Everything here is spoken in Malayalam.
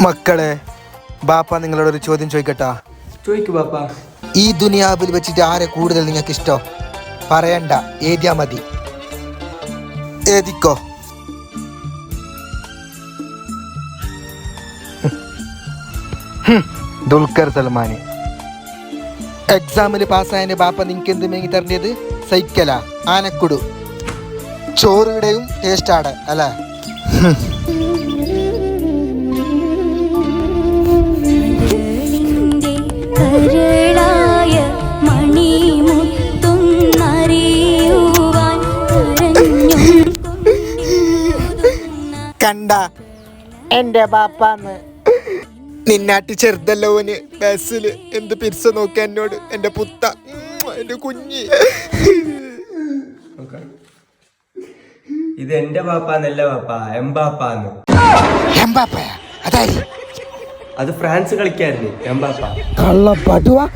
മക്കളെ, ബാപ്പ നിങ്ങളോട് ഒരു ചോദ്യം ചോദിക്കട്ടാ? ചോദിക്കു ബാപ്പ. ഈ ദുനിയാവിൽ വെച്ചിട്ട് ആരെ കൂടുതൽ നിങ്ങൾക്ക് ഇഷ്ടം? പറയണ്ട, ഏതിയാ മതി. ഏതിക്കോ. ദുൽഖർ സൽമാൻ. എക്സാമിൽ പാസ്സായതിന്റെ ബാപ്പ നിങ്ങൾക്ക് എന്ത് മേങ്ങി തരേണ്ടത്? സൈക്കലാ, ആനക്കുടു, ചോറുടെയും ടേസ്റ്റാണ് അല്ലേ? കണ്ട എന്റെ ബാപ്പാന്ന്. നിന്നാട്ടി ചെറുതല്ലോ ഓന്. ബസ്സിൽ എന്ത് പിരിച്ച നോക്കി എന്നോട്, എന്റെ പുത്ത, എന്റെ കുഞ്ഞി. ഇത് എന്റെ ബാപ്പാന്നല്ല ബാപ്പ, എംബാപ്പാന്ന്. എംബാപ്പയാ? അതായി അത് ഫ്രാൻസ് കളിക്കായിരുന്നു എംബാപ്പ. കള്ളപ്പാട്ടുവാ.